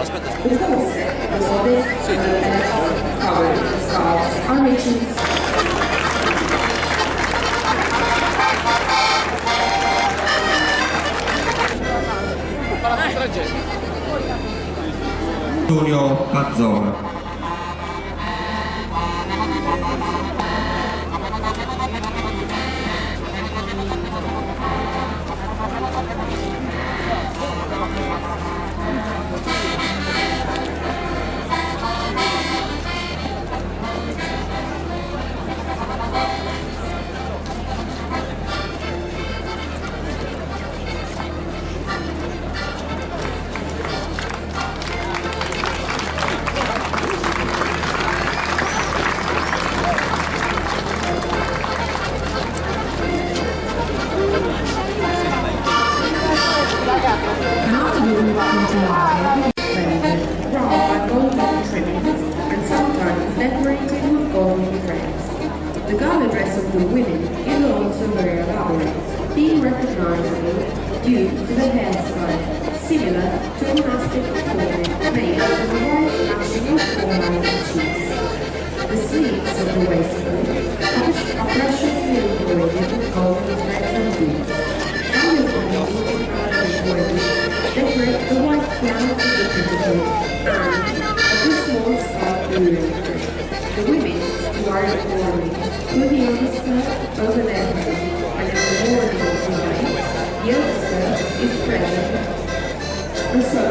Le borse, nuove, cover, scarves, are reaching. Antonio Mazzona. The gala dress of the women is also very elaborate, being recognizable due to the hairstyle, similar to a monastic ornament made from the white national formal cheese. The sleeves of the waistcoat are preciously embroidered with golden threads and beads. Decorate the white flowers of the petticoat and of the small scarf earring. The women who are adorned put the underskirt over their head, and at the morning of the night, the underskirt is present. And so,